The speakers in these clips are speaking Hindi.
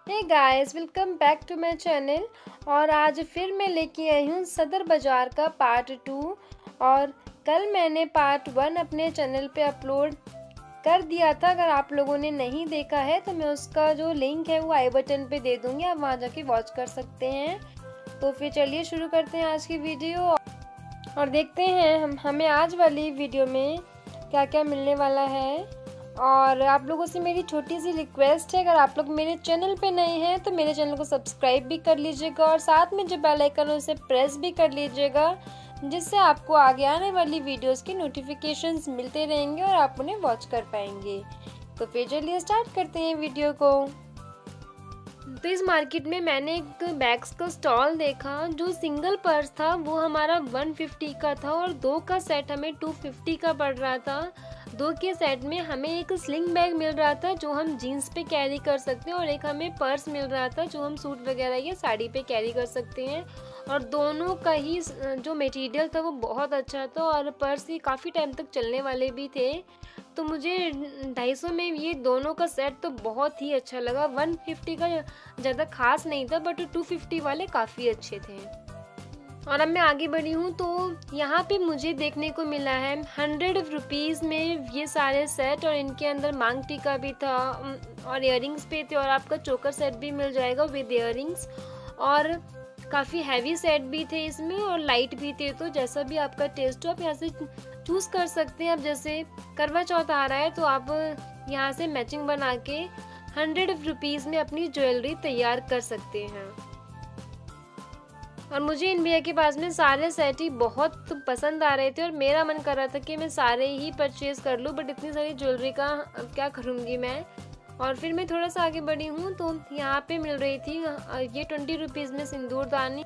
Hey guys, welcome back to my channel. और आज फिर मैं लेके आई हूँ सदर बाज़ार का पार्ट 2। और कल मैंने पार्ट 1 अपने चैनल पे अपलोड कर दिया था। अगर आप लोगों ने नहीं देखा है तो मैं उसका जो लिंक है वो आई बटन पे दे दूँगी, आप वहाँ जाके वॉच कर सकते हैं। तो फिर चलिए शुरू करते हैं आज की वीडियो और देखते हैं हमें आज वाली वीडियो में क्या क्या मिलने वाला है। और आप लोगों से मेरी छोटी सी रिक्वेस्ट है, अगर आप लोग मेरे चैनल पे नए हैं तो मेरे चैनल को सब्सक्राइब भी कर लीजिएगा और साथ में जो बेल आइकन है उसे प्रेस भी कर लीजिएगा, जिससे आपको आगे आने वाली वीडियोस की नोटिफिकेशंस मिलते रहेंगे और आप उन्हें वॉच कर पाएंगे। तो फिर चलिए स्टार्ट करते हैं वीडियो को। तो इस मार्केट में मैंने एक बैग्स का स्टॉल देखा। जो सिंगल पर्स था वो हमारा 150 का था और दो का सेट हमें 250 का पड़ रहा था। दो के सेट में हमें एक स्लिंग बैग मिल रहा था जो हम जीन्स पे कैरी कर सकते हैं और एक हमें पर्स मिल रहा था जो हम सूट वगैरह या साड़ी पे कैरी कर सकते हैं। और दोनों का ही जो मटेरियल था वो बहुत अच्छा था और पर्स ही काफ़ी टाइम तक चलने वाले भी थे। तो मुझे 250 में ये दोनों का सेट तो बहुत ही अच्छा लगा। 150 का ज़्यादा खास नहीं था बट 250 वाले काफ़ी अच्छे थे। और अब मैं आगे बढ़ी हूँ तो यहाँ पे मुझे देखने को मिला है 100 रुपीज़ में ये सारे सेट और इनके अंदर मांग टीका भी था और इयररिंग्स पे थे और आपका चोकर सेट भी मिल जाएगा विद इयररिंग्स। और काफ़ी हैवी सेट भी थे इसमें और लाइट भी थे, तो जैसा भी आपका टेस्ट हो आप यहाँ से चूज़ कर सकते हैं। अब जैसे करवा चौथ आ रहा है तो आप यहाँ से मैचिंग बना के 100 रुपीज़ में अपनी ज्वेलरी तैयार कर सकते हैं। और मुझे इन भैया के पास में सारे सेट ही बहुत पसंद आ रहे थे और मेरा मन कर रहा था कि मैं सारे ही परचेज़ कर लूँ, बट इतनी सारी ज्वेलरी का अब क्या करूँगी मैं। और फिर मैं थोड़ा सा आगे बढ़ी हूँ तो यहाँ पे मिल रही थी ये 20 रुपीज़ में सिंदूरदानी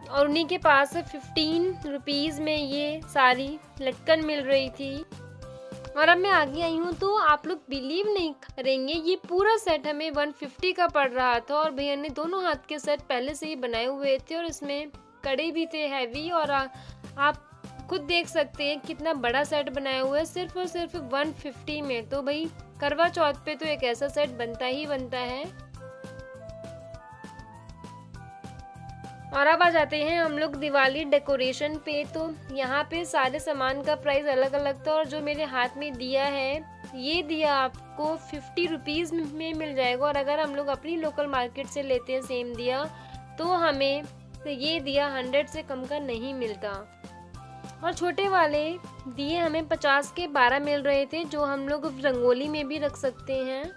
और उन्हीं के पास 15 रुपीज़ में ये सारी लटकन मिल रही थी। और अब मैं आगे आई हूँ तो आप लोग बिलीव नहीं करेंगे, ये पूरा सेट हमें 150 का पड़ रहा था और भैया ने दोनों हाथ के सेट पहले से ही बनाए हुए थे और इसमें कड़े भी थे हैवी। और आप खुद देख सकते हैं कितना बड़ा सेट बनाया हुआ है सिर्फ और सिर्फ 150 में। तो भाई करवा चौथ पे तो एक ऐसा सेट बनता ही बनता है। और अब आ जाते हैं हम लोग दिवाली डेकोरेशन पे। तो यहाँ पे सारे सामान का प्राइस अलग अलग था और जो मेरे हाथ में दिया है ये दिया आपको 50 रुपीज़ में मिल जाएगा। और अगर हम लोग अपनी लोकल मार्केट से लेते हैं सेम दिया तो हमें ये दिया 100 से कम का नहीं मिलता। और छोटे वाले दिए हमें 50 के 12 मिल रहे थे जो हम लोग रंगोली में भी रख सकते हैं।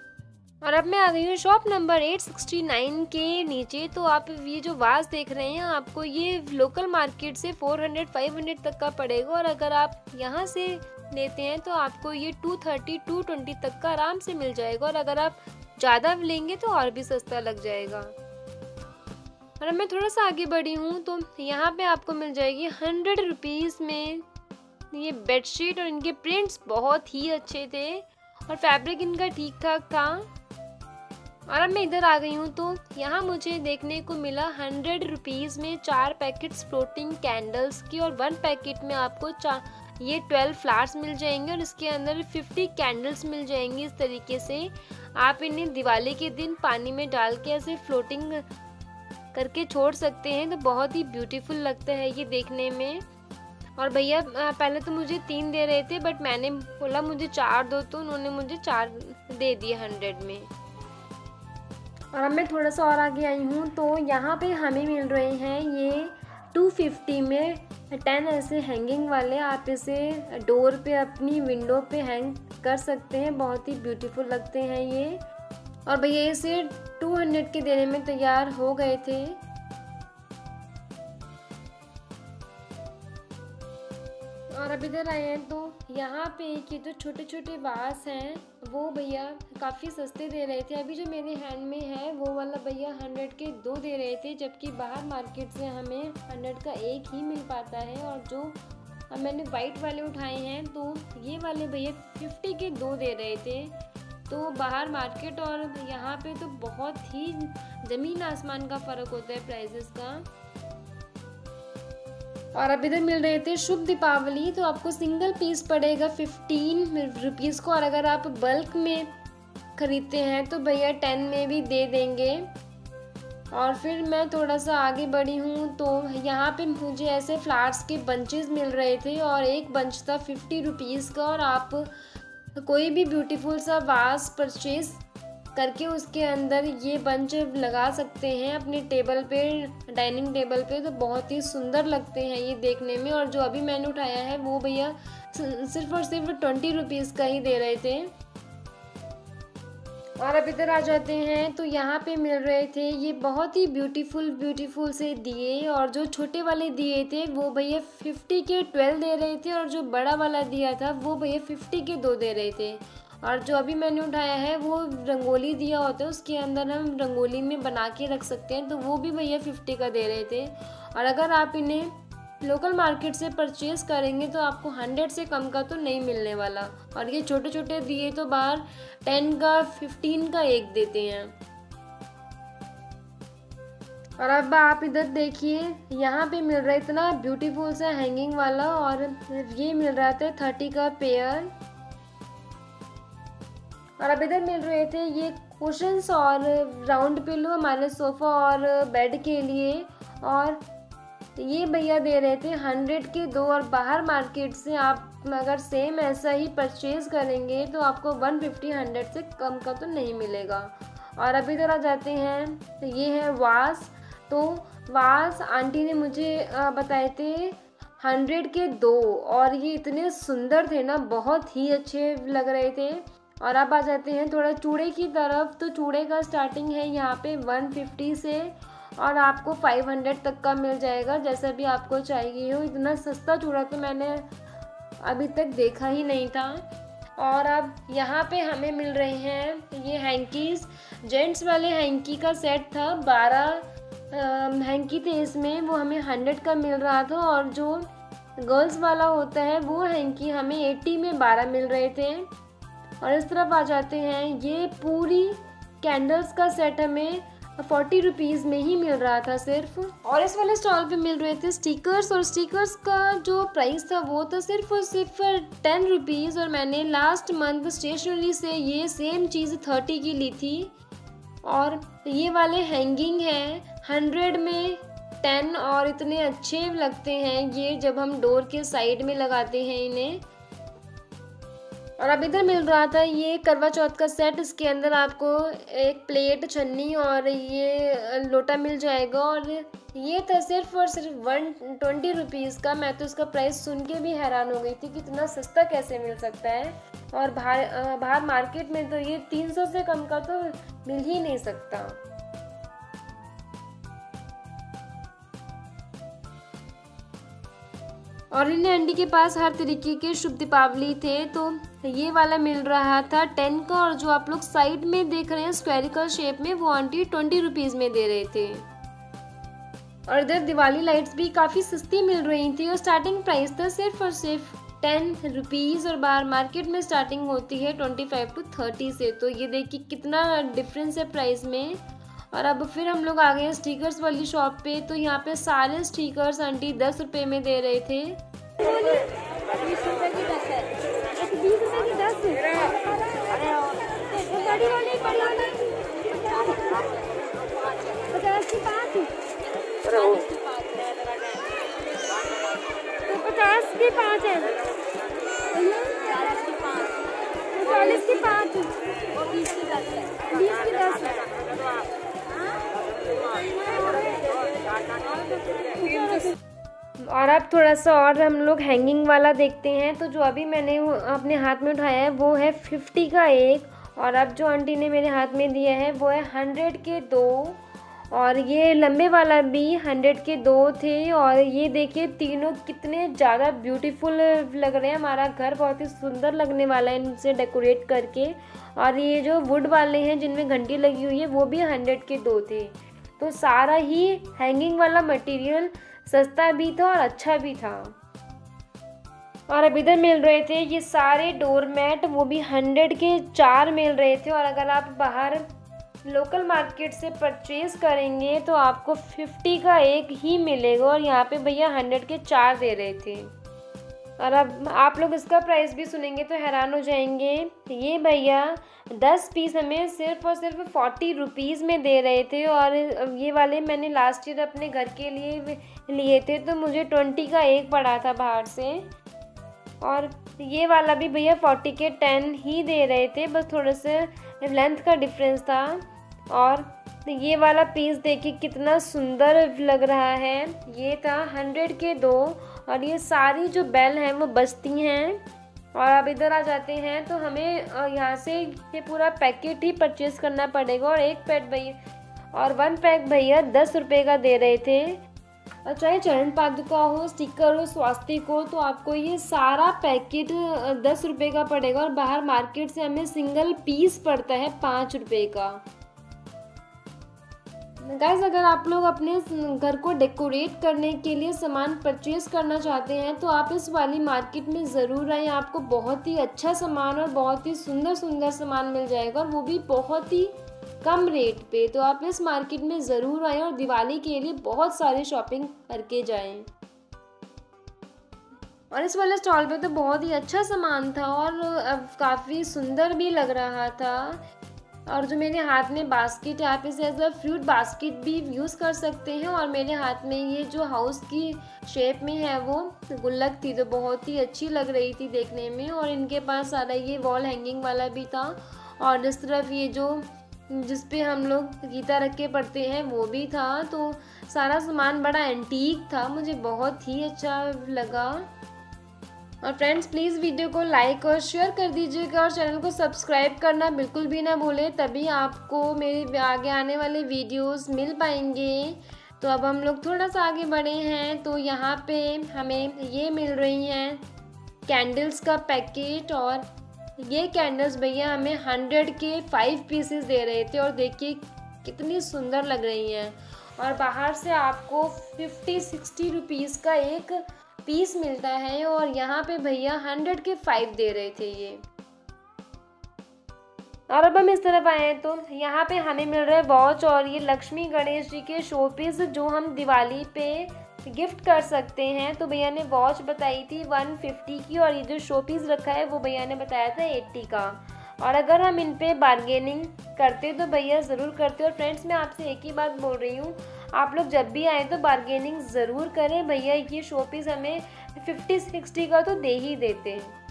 और अब मैं आ गई हूँ शॉप नंबर 869 के नीचे। तो आप ये जो वाज देख रहे हैं आपको ये लोकल मार्केट से 400-500 तक का पड़ेगा और अगर आप यहाँ से लेते हैं तो आपको ये 230-220 तक का आराम से मिल जाएगा और अगर आप ज़्यादा लेंगे तो और भी सस्ता लग जाएगा। और अब मैं थोड़ा सा आगे बढ़ी हूँ तो यहाँ पे आपको मिल जाएगी 100 रुपीज़ में ये बेडशीट और इनके प्रिंट्स बहुत ही अच्छे थे और फैब्रिक इनका ठीक ठाक था। और अब मैं इधर आ गई हूँ तो यहाँ मुझे देखने को मिला 100 रुपीज़ में 4 पैकेट्स फ्लोटिंग कैंडल्स की और 1 पैकेट में आपको ये 12 फ्लावर्स मिल जाएंगे और इसके अंदर 50 कैंडल्स मिल जाएंगी। इस तरीके से आप इन्हें दिवाली के दिन पानी में डाल के ऐसे फ्लोटिंग करके छोड़ सकते हैं तो बहुत ही ब्यूटीफुल लगता है ये देखने में। और भैया पहले तो मुझे 3 दे रहे थे बट मैंने बोला मुझे 4 दो तो उन्होंने मुझे 4 दे दिए 100 में। और अब मैं थोड़ा सा और आगे आई हूँ तो यहाँ पे हमें मिल रहे हैं ये 250 में 10 ऐसे हैंगिंग वाले। आप इसे डोर पे अपनी विंडो पे हैंग कर सकते हैं, बहुत ही ब्यूटीफुल लगते हैं ये। और भैया इसे 200 के देने में तैयार हो गए थे। और अब इधर आए हैं तो यहाँ पे कि जो छोटे छोटे वास हैं वो भैया काफ़ी सस्ते दे रहे थे। अभी जो मेरे हैंड में है वो वाला भैया 100 के 2 दे रहे थे, जबकि बाहर मार्केट से हमें 100 का 1 ही मिल पाता है। और जो अब मैंने वाइट वाले उठाए हैं तो ये वाले भैया 50 के 2 दे रहे थे। तो बाहर मार्केट और यहाँ पे तो बहुत ही ज़मीन आसमान का फ़र्क होता है प्राइसेस का। और अब इधर मिल रहे थे शुभ दीपावली, तो आपको सिंगल पीस पड़ेगा 15 रुपीज़ को और अगर आप बल्क में ख़रीदते हैं तो भैया 10 में भी दे देंगे। और फिर मैं थोड़ा सा आगे बढ़ी हूँ तो यहाँ पे मुझे ऐसे फ्लावर्स के बंचेस मिल रहे थे और एक बंच था 50 रुपीज़ का। और आप कोई भी ब्यूटीफुल सा वास परचेज करके उसके अंदर ये बंच लगा सकते हैं अपने टेबल पे, डाइनिंग टेबल पे, तो बहुत ही सुंदर लगते हैं ये देखने में। और जो अभी मैंने उठाया है वो भैया सिर्फ और सिर्फ 20 रुपीज़ का ही दे रहे थे। और अब इधर आ जाते हैं तो यहाँ पे मिल रहे थे ये बहुत ही ब्यूटीफुल से दिए। और जो छोटे वाले दिए थे वो भैया 50 के 12 दे रहे थे और जो बड़ा वाला दिया था वो भैया 50 के 2 दे रहे थे। और जो अभी मैंने उठाया है वो रंगोली दिया होता है, उसके अंदर हम रंगोली में बना के रख सकते हैं, तो वो भी भैया 50 का दे रहे थे। और अगर आप इन्हें लोकल मार्केट से परचेज करेंगे तो आपको 100 से कम का तो नहीं मिलने वाला। और ये छोटे छोटे दिए तो बाहर 10 का 15 का एक देते हैं। और अब आप इधर देखिए यहाँ पे मिल रहा है इतना ब्यूटीफुल सा हैंगिंग वाला, और ये मिल रहा था 30 का पेयर। और अब इधर मिल रहे थे ये कुशन्स और राउंड पिलो हमारे सोफ़ा और बेड के लिए, और ये भैया दे रहे थे 100 के 2। और बाहर मार्केट से आप अगर सेम ऐसा ही परचेज करेंगे तो आपको 150-100 से कम का तो नहीं मिलेगा। और अभी इधर आ जाते हैं तो ये है वास। तो वास आंटी ने मुझे बताए थे 100 के 2 और ये इतने सुंदर थे ना, बहुत ही अच्छे लग रहे थे। और अब आ जाते हैं थोड़ा चूड़े की तरफ। तो चूड़े का स्टार्टिंग है यहाँ पे 150 से और आपको 500 तक का मिल जाएगा, जैसा भी आपको चाहिए हो। इतना सस्ता चूड़ा तो मैंने अभी तक देखा ही नहीं था। और अब यहाँ पे हमें मिल रहे हैं ये हैंकीज़। जेंट्स वाले हैंकी का सेट था, 12 हैंकी थे इसमें, वो हमें 100 का मिल रहा था। और जो गर्ल्स वाला होता है वो हैंकी हमें 80 में 12 मिल रहे थे। और इस तरफ आ जाते हैं ये पूरी कैंडल्स का सेट हमें 40 रुपीज़ में ही मिल रहा था सिर्फ। और इस वाले स्टॉल पे मिल रहे थे स्टिकर्स, और स्टिकर्स का जो प्राइस था वो था सिर्फ और सिर्फ 10 रुपीज़। और मैंने लास्ट मंथ स्टेशनरी से ये सेम चीज़ 30 की ली थी। और ये वाले हैंगिंग है 100 में 10 और इतने अच्छे लगते हैं ये जब हम डोर के साइड में लगाते हैं इन्हें। और अब इधर मिल रहा था ये करवा चौथ का सेट। इसके अंदर आपको एक प्लेट, छन्नी और ये लोटा मिल जाएगा। और ये था सिर्फ और सिर्फ 120 रुपीज़ का। मैं तो इसका प्राइस सुन के भी हैरान हो गई थी कि इतना सस्ता कैसे मिल सकता है। और बाहर मार्केट में तो ये 300 से कम का तो मिल ही नहीं सकता। और इन आंटी के पास हर तरीके के शुभ दीपावली थे। तो ये वाला मिल रहा था 10 का, और जो आप लोग साइड में देख रहे हैं स्क्वेरिकल शेप में वो आंटी 20 रुपीज़ में दे रहे थे। और इधर दिवाली लाइट्स भी काफ़ी सस्ती मिल रही थी और स्टार्टिंग प्राइस था सिर्फ और सिर्फ 10 रुपीज़। और बाहर मार्केट में स्टार्टिंग होती है 25 to 30 से। तो ये देखिए कितना डिफरेंस है प्राइस में। और अब फिर हम लोग आ गए हैं स्टिकर्स वाली शॉप पे। तो यहाँ पे सारे स्टिकर्स आंटी 10 रुपये में दे रहे थे। 20 रुपए की 10 है, 20 रुपए की 10 बड़ी वाली 50 की 5 तो 50 की 5 है, 40 की 5 और 20 की 10 है, 20 की 10 है। और अब थोड़ा सा और हम लोग हैंगिंग वाला देखते हैं। तो जो अभी मैंने अपने हाथ में उठाया है वो है 50 का एक, और अब जो आंटी ने मेरे हाथ में दिया है वो है 100 के 2। और ये लंबे वाला भी 100 के 2 थे। और ये देखिए तीनों कितने ज़्यादा ब्यूटीफुल लग रहे हैं। हमारा घर बहुत ही सुंदर लगने वाला है इनसे डेकोरेट करके। और ये जो वुड वाले हैं जिनमें घंटी लगी हुई है वो भी 100 के 2 थे। तो सारा ही हैंगिंग वाला मटेरियल सस्ता भी था और अच्छा भी था। और अब इधर मिल रहे थे ये सारे डोरमैट, वो भी 100 के 4 मिल रहे थे। और अगर आप बाहर लोकल मार्केट से परचेज करेंगे तो आपको 50 का एक ही मिलेगा। और यहाँ पे भैया 100 के 4 दे रहे थे। और अब आप लोग इसका प्राइस भी सुनेंगे तो हैरान हो जाएंगे। ये भैया 10 पीस हमें सिर्फ और सिर्फ 40 रुपीज़ में दे रहे थे, और ये वाले मैंने लास्ट ईयर अपने घर के लिए लिए थे तो मुझे 20 का एक पड़ा था बाहर से। और ये वाला भी भैया 40 के 10 ही दे रहे थे, बस थोड़ा सा लेंथ का डिफरेंस था। और ये वाला पीस देखिए कितना सुंदर लग रहा है। ये था 100 के 2, और ये सारी जो बेल हैं वो बजती हैं। और अब इधर आ जाते हैं तो हमें यहाँ से ये पूरा पैकेट ही परचेज़ करना पड़ेगा, और एक पैक भैया और 1 पैक भैया 10 रुपये का दे रहे थे। और चाहे चरण पादुका हो, स्टिकर हो, स्वास्तिक हो, तो आपको ये सारा पैकेट 10 रुपये का पड़ेगा, और बाहर मार्केट से हमें सिंगल पीस पड़ता है 5 रुपये का। गाइस, अगर आप लोग अपने घर को डेकोरेट करने के लिए सामान परचेज़ करना चाहते हैं तो आप इस वाली मार्केट में ज़रूर आएँ। आपको बहुत ही अच्छा सामान और बहुत ही सुंदर सुंदर सामान मिल जाएगा, और वो भी बहुत ही कम रेट पे। तो आप इस मार्केट में ज़रूर आएँ और दिवाली के लिए बहुत सारी शॉपिंग करके जाएं। और इस वाले स्टॉल पे तो बहुत ही अच्छा सामान था और काफ़ी सुंदर भी लग रहा था। और जो मेरे हाथ में बास्केट है, आप इसे एज अ फ्रूट बास्केट भी यूज़ कर सकते हैं। और मेरे हाथ में ये जो हाउस की शेप में है वो गुल्लक थी, तो बहुत ही अच्छी लग रही थी देखने में। और इनके पास सारा ये वॉल हैंगिंग वाला भी था, और इस तरफ ये जो जिस पे हम लोग गीता रख के पढ़ते हैं वो भी था। तो सारा सामान बड़ा एंटीक था, मुझे बहुत ही अच्छा लगा। और फ्रेंड्स, प्लीज़ वीडियो को लाइक और शेयर कर दीजिएगा, और चैनल को सब्सक्राइब करना बिल्कुल भी ना भूलें, तभी आपको मेरे आगे आने वाले वीडियोस मिल पाएंगे। तो अब हम लोग थोड़ा सा आगे बढ़े हैं, तो यहाँ पे हमें ये मिल रही हैं कैंडल्स का पैकेट। और ये कैंडल्स भैया हमें 100 के 5 पीसेस दे रहे थे, और देखिए कितनी सुंदर लग रही हैं। और बाहर से आपको 50-60 रुपीज़ का एक पीस मिलता है, और यहाँ पे भैया 100 के 5 दे रहे थे ये। और अब हम इस तरफ आए हैं तो यहाँ पे हमें मिल रहा है वॉच, और ये लक्ष्मी गणेश जी के शो पीस जो हम दिवाली पे गिफ्ट कर सकते हैं। तो भैया ने वॉच बताई थी 150 की, और ये जो शो पीस रखा है वो भैया ने बताया था 80 का। और अगर हम इन पे बार्गेनिंग करते तो भैया ज़रूर करते। और फ्रेंड्स, मैं आपसे एक ही बात बोल रही हूँ, आप लोग जब भी आए तो बार्गेनिंग ज़रूर करें। भैया ये शो पीस हमें 50-60 का तो दे ही देते हैं।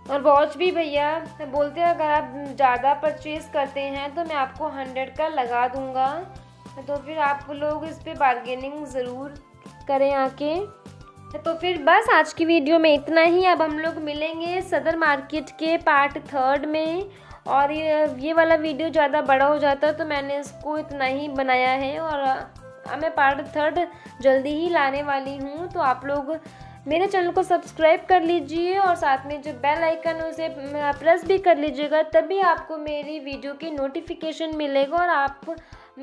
और वॉच भी भैया बोलते हैं अगर आप ज़्यादा परचेज़ करते हैं तो मैं आपको 100 का लगा दूँगा। तो फिर आप लोग इस पर बार्गेनिंग ज़रूर करें आके। तो फिर बस आज की वीडियो में इतना ही। अब हम लोग मिलेंगे सदर मार्केट के पार्ट 3 में। और ये वाला वीडियो ज़्यादा बड़ा हो जाता तो मैंने इसको इतना ही बनाया है, और मैं पार्ट 3 जल्दी ही लाने वाली हूँ। तो आप लोग मेरे चैनल को सब्सक्राइब कर लीजिए, और साथ में जो बेल आइकन है उसे प्रेस भी कर लीजिएगा, तभी आपको मेरी वीडियो की नोटिफिकेशन मिलेगा और आप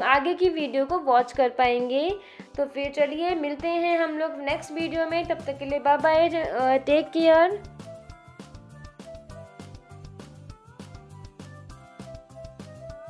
आगे की वीडियो को वॉच कर पाएंगे। तो फिर चलिए मिलते हैं हम लोग नेक्स्ट वीडियो में, तब तक के लिए बाय बाय, टेक केयर।